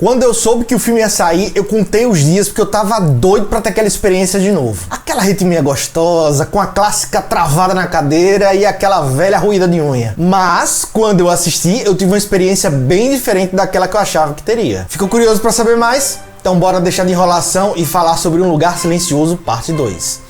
Quando eu soube que o filme ia sair, eu contei os dias porque eu tava doido pra ter aquela experiência de novo. Aquela ritminha gostosa, com a clássica travada na cadeira e aquela velha ruída de unha. Mas, quando eu assisti, eu tive uma experiência bem diferente daquela que eu achava que teria. Ficou curioso pra saber mais? Então bora deixar de enrolação e falar sobre Um Lugar Silencioso, parte 2.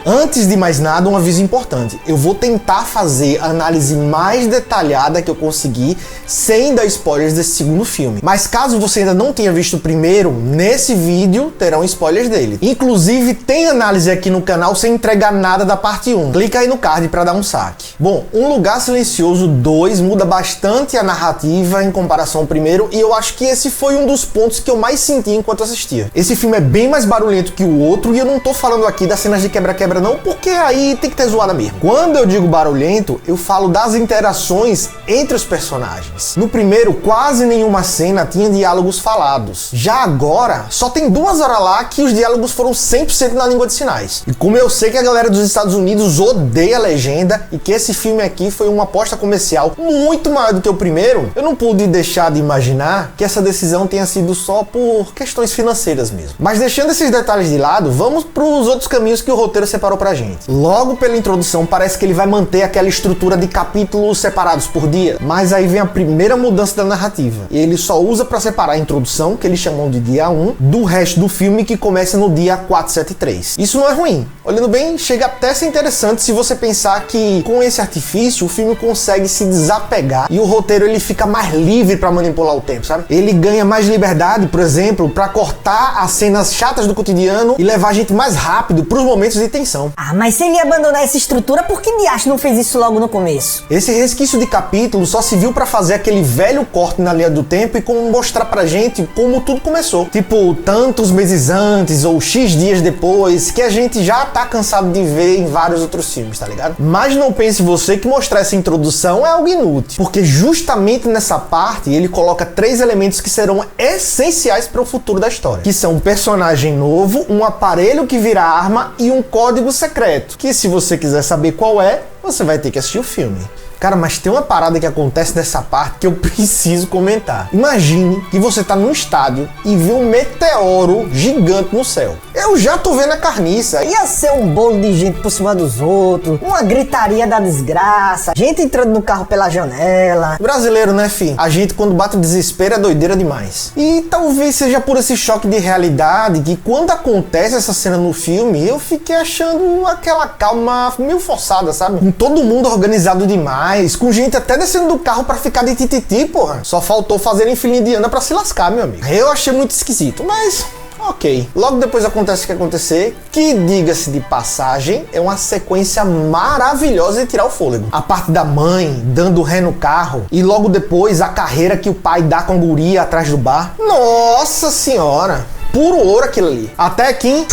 Antes de mais nada, um aviso importante. Eu vou tentar fazer a análise mais detalhada que eu conseguir, sem dar spoilers desse segundo filme. Mas caso você ainda não tenha visto o primeiro, nesse vídeo terão spoilers dele. Inclusive, tem análise aqui no canal sem entregar nada da parte 1. Clica aí no card para dar um saque. Bom, Um Lugar Silencioso 2 muda bastante a narrativa em comparação ao primeiro, e eu acho que esse foi um dos pontos que eu mais senti enquanto assistia. Esse filme é bem mais barulhento que o outro, e eu não tô falando aqui das cenas de quebra-quebra não, porque aí tem que ter zoada mesmo. Quando eu digo barulhento, eu falo das interações entre os personagens. No primeiro, quase nenhuma cena tinha diálogos falados. Já agora, só tem 2 horas lá que os diálogos foram 100% na língua de sinais. E como eu sei que a galera dos Estados Unidos odeia a legenda e que esse filme aqui foi uma aposta comercial muito maior do que o primeiro, eu não pude deixar de imaginar que essa decisão tenha sido só por questões financeiras mesmo. Mas deixando esses detalhes de lado, vamos para os outros caminhos que o roteiro separou pra gente. Logo pela introdução, parece que ele vai manter aquela estrutura de capítulos separados por dia, mas aí vem a primeira mudança da narrativa. Ele só usa para separar a introdução, que eles chamam de dia 1, do resto do filme, que começa no dia 473. Isso não é ruim. Olhando bem, chega até a ser interessante se você pensar que com esse artifício o filme consegue se desapegar e o roteiro ele fica mais livre para manipular o tempo, sabe? Ele ganha mais liberdade, por exemplo, para cortar as cenas chatas do cotidiano e levar a gente mais rápido para os momentos de tensão. Ah, mas se ele abandonar essa estrutura, por que Diacho não fez isso logo no começo? Esse resquício de capítulo só se viu pra fazer aquele velho corte na linha do tempo e como mostrar pra gente como tudo começou. Tipo, tantos meses antes ou X dias depois, que a gente já tá cansado de ver em vários outros filmes, tá ligado? Mas não pense você que mostrar essa introdução é algo inútil, porque justamente nessa parte ele coloca 3 elementos que serão essenciais para o futuro da história, que são um personagem novo, um aparelho que vira arma e um código secreto, que se você quiser saber qual é, você vai ter que assistir o filme. Cara, mas tem uma parada que acontece nessa parte que eu preciso comentar. Imagine que você tá num estádio e vê um meteoro gigante no céu. Eu já tô vendo a carniça. Ia ser um bolo de gente por cima dos outros, uma gritaria da desgraça, gente entrando no carro pela janela. Brasileiro, né, fi? A gente, quando bate o desespero, é doideira demais. E talvez seja por esse choque de realidade que quando acontece essa cena no filme, eu fiquei achando aquela calma meio forçada, sabe? Com todo mundo organizado demais, com gente até descendo do carro pra ficar de tititi, porra. Só faltou fazerem fila indiana pra se lascar, meu amigo. Eu achei muito esquisito, mas ok. Logo depois acontece o que acontecer, que, diga-se de passagem, é uma sequência maravilhosa de tirar o fôlego. A parte da mãe dando ré no carro e logo depois a carreira que o pai dá com a guria atrás do bar. Nossa senhora! Puro ouro aquilo ali. Até aqui,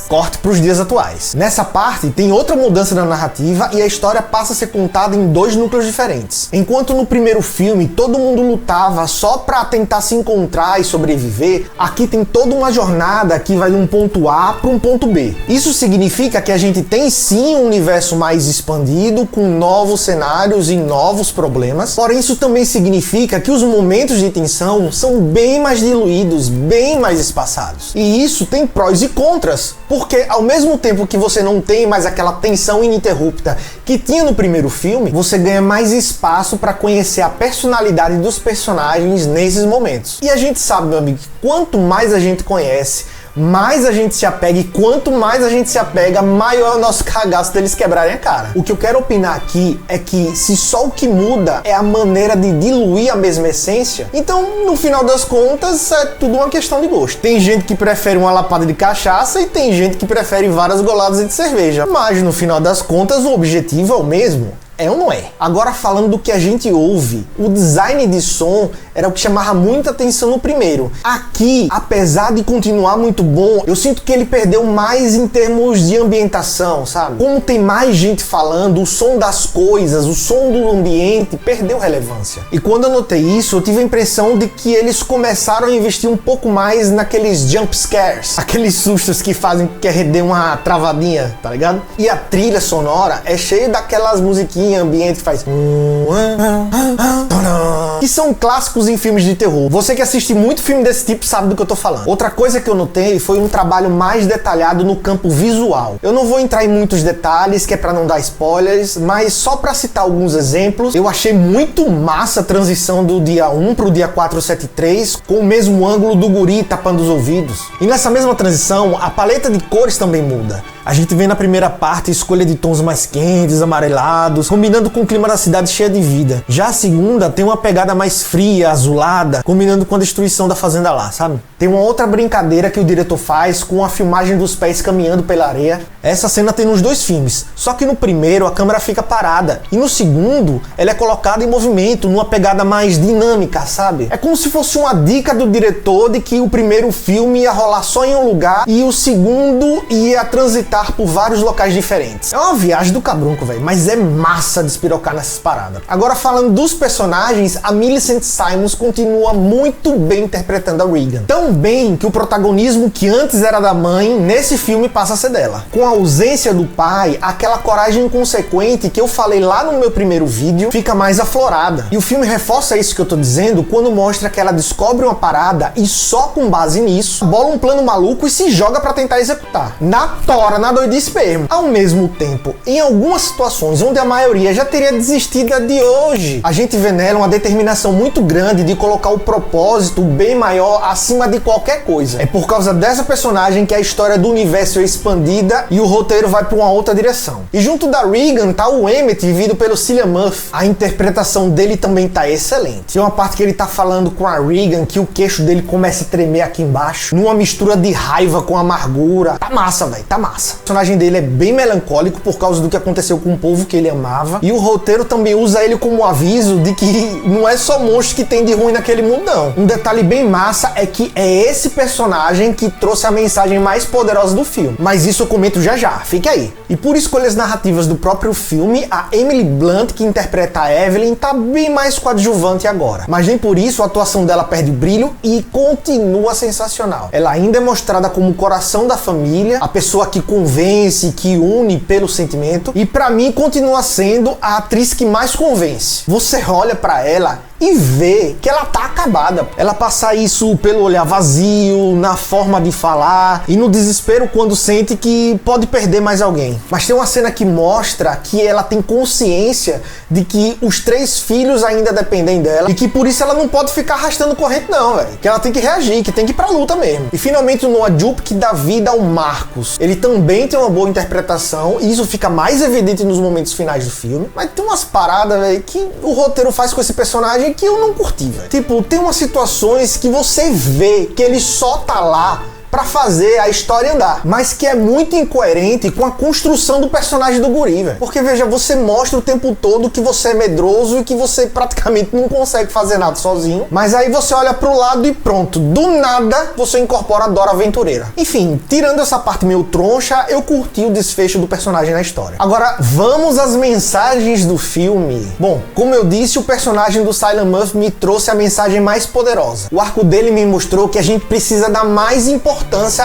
corte para os dias atuais. Nessa parte tem outra mudança na narrativa e a história passa a ser contada em 2 núcleos diferentes. Enquanto no primeiro filme todo mundo lutava só para tentar se encontrar e sobreviver, aqui tem toda uma jornada que vai de um ponto A para um ponto B. Isso significa que a gente tem sim um universo mais expandido, com novos cenários e novos problemas, porém isso também significa que os momentos de tensão são bem mais diluídos, bem mais espaçados. E isso tem prós e contras, porque ao mesmo tempo que você não tem mais aquela tensão ininterrupta que tinha no primeiro filme, você ganha mais espaço para conhecer a personalidade dos personagens nesses momentos. E a gente sabe, meu amigo, que quanto mais a gente conhece, mais a gente se apega, e quanto mais a gente se apega, maior é o nosso cagaço deles quebrarem a cara. O que eu quero opinar aqui é que se só o que muda é a maneira de diluir a mesma essência, então no final das contas é tudo uma questão de gosto. Tem gente que prefere uma lapada de cachaça e tem gente que prefere várias goladas de cerveja, mas no final das contas o objetivo é o mesmo. É ou não é? Agora, falando do que a gente ouve, o design de som era o que chamava muita atenção no primeiro. Aqui, apesar de continuar muito bom, eu sinto que ele perdeu mais em termos de ambientação, sabe? Como tem mais gente falando, o som das coisas, o som do ambiente perdeu relevância. E quando eu notei isso, eu tive a impressão de que eles começaram a investir um pouco mais naqueles jump scares, aqueles sustos que fazem que dê uma travadinha, tá ligado? E a trilha sonora é cheia daquelas musiquinhas musiquinha ambiente que faz... que são clássicos em filmes de terror. Você que assiste muito filme desse tipo sabe do que eu tô falando. Outra coisa que eu notei foi um trabalho mais detalhado no campo visual. Eu não vou entrar em muitos detalhes, que é pra não dar spoilers, mas só pra citar alguns exemplos, eu achei muito massa a transição do dia 1 pro dia 473, com o mesmo ângulo do guri tapando os ouvidos. E nessa mesma transição, a paleta de cores também muda. A gente vê na primeira parte a escolha de tons mais quentes, amarelados, combinando com o clima da cidade cheia de vida. Já a segunda tem uma pegada mais fria, azulada, combinando com a destruição da fazenda lá, sabe? Tem uma outra brincadeira que o diretor faz com a filmagem dos pés caminhando pela areia. Essa cena tem nos dois filmes, só que no primeiro a câmera fica parada e no segundo ela é colocada em movimento, numa pegada mais dinâmica, sabe? É como se fosse uma dica do diretor de que o primeiro filme ia rolar só em um lugar e o segundo ia transitar por vários locais diferentes. É uma viagem do cabrunco, velho, mas é massa despirocar nessas paradas. Agora, falando dos personagens, a Millicent Simons continua muito bem interpretando a Regan. Tão bem que o protagonismo que antes era da mãe, nesse filme passa a ser dela. Com a ausência do pai, aquela coragem inconsequente que eu falei lá no meu primeiro vídeo fica mais aflorada. E o filme reforça isso que eu tô dizendo quando mostra que ela descobre uma parada e só com base nisso, bola um plano maluco e se joga pra tentar executar. Na tora, na doidice mesmo. Ao mesmo tempo, em algumas situações onde a maioria já teria desistido de hoje, a gente vê nela uma determinação muito grande de colocar o propósito bem maior acima de qualquer coisa. É por causa dessa personagem que a história do universo é expandida e o roteiro vai para uma outra direção. E junto da Regan tá o Emmett, vivido pelo Cillian Murphy. A interpretação dele também tá excelente. Tem uma parte que ele tá falando com a Regan que o queixo dele começa a tremer aqui embaixo, numa mistura de raiva com amargura. Tá massa, velho, tá massa. O personagem dele é bem melancólico por causa do que aconteceu com o povo que ele amava. E o roteiro também usa ele como aviso de que não é só monstro que tem de ruim naquele mundo, não. Um detalhe bem massa é que é esse personagem que trouxe a mensagem mais poderosa do filme. Mas isso eu comento já já, fique aí. E por escolhas narrativas do próprio filme, a Emily Blunt, que interpreta a Evelyn, tá bem mais coadjuvante agora. Mas nem por isso a atuação dela perde brilho e continua sensacional. Ela ainda é mostrada como o coração da família, a pessoa que convence, que une pelo sentimento, e pra mim continua sendo a atriz que mais convence. Você olha pra ela e vê que ela tá acabada. Ela passa isso pelo olhar vazio, na forma de falar e no desespero quando sente que pode perder mais alguém. Mas tem uma cena que mostra que ela tem consciência de que os 3 filhos ainda dependem dela e que por isso ela não pode ficar arrastando corrente não, velho. Que ela tem que reagir, que tem que ir pra luta mesmo. E finalmente o Noah Jupe, que dá vida ao Marcus. Ele também tem uma boa interpretação e isso fica mais evidente nos momentos finais do filme. Mas tem umas paradas, velho, que o roteiro faz com esse personagem que eu não curti, velho. Tipo, tem umas situações que você vê que ele só tá lá pra fazer a história andar, mas que é muito incoerente com a construção do personagem do guri, velho. Porque, veja, você mostra o tempo todo que você é medroso e que você praticamente não consegue fazer nada sozinho, mas aí você olha pro lado e pronto, do nada você incorpora a Dora Aventureira. Enfim, tirando essa parte meio troncha, eu curti o desfecho do personagem na história. Agora, vamos às mensagens do filme. Bom, como eu disse, o personagem do Cillian Murphy me trouxe a mensagem mais poderosa. O arco dele me mostrou que a gente precisa dar mais importância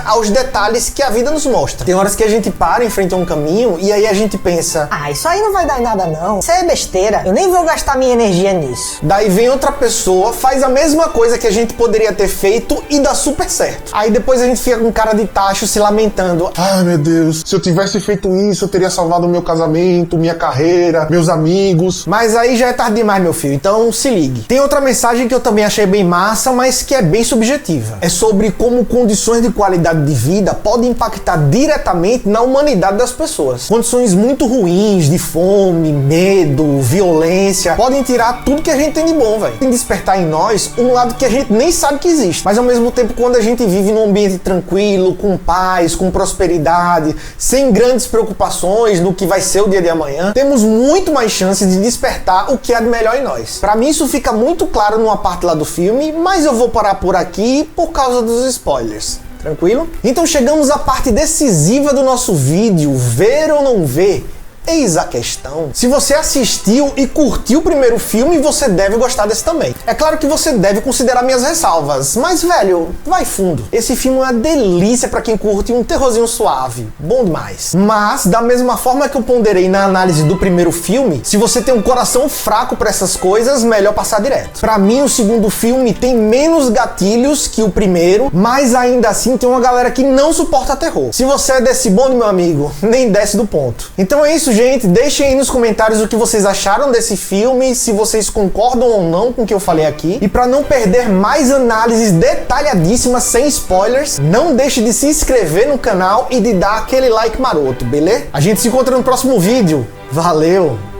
aos detalhes que a vida nos mostra. Tem horas que a gente para em frente a um caminho e aí a gente pensa: ah, isso aí não vai dar em nada não, isso é besteira, eu nem vou gastar minha energia nisso. Daí vem outra pessoa, faz a mesma coisa que a gente poderia ter feito e dá super certo. Aí depois a gente fica com cara de tacho se lamentando: ai meu Deus, se eu tivesse feito isso eu teria salvado o meu casamento, minha carreira, meus amigos. Mas aí já é tarde demais, meu filho, então se ligue. Tem outra mensagem que eu também achei bem massa, mas que é bem subjetiva. É sobre como condições de qualidade de vida podem impactar diretamente na humanidade das pessoas. Condições muito ruins, de fome, medo, violência, podem tirar tudo que a gente tem de bom, velho. Tem que despertar em nós um lado que a gente nem sabe que existe. Mas ao mesmo tempo, quando a gente vive num ambiente tranquilo, com paz, com prosperidade, sem grandes preocupações no que vai ser o dia de amanhã, temos muito mais chances de despertar o que há de melhor em nós. Pra mim isso fica muito claro numa parte lá do filme, mas eu vou parar por aqui por causa dos spoilers. Tranquilo? Então chegamos à parte decisiva do nosso vídeo, ver ou não ver. Eis a questão. Se você assistiu e curtiu o primeiro filme, você deve gostar desse também. É claro que você deve considerar minhas ressalvas, mas, velho, vai fundo. Esse filme é uma delícia pra quem curte um terrorzinho suave. Bom demais. Mas, da mesma forma que eu ponderei na análise do primeiro filme, se você tem um coração fraco pra essas coisas, melhor passar direto. Pra mim, o segundo filme tem menos gatilhos que o primeiro, mas ainda assim tem uma galera que não suporta terror. Se você é desse bonde, meu amigo, nem desce do ponto. Então é isso, gente. Deixem aí nos comentários o que vocês acharam desse filme, se vocês concordam ou não com o que eu falei aqui. E para não perder mais análises detalhadíssimas sem spoilers, não deixe de se inscrever no canal e de dar aquele like maroto, beleza? A gente se encontra no próximo vídeo. Valeu!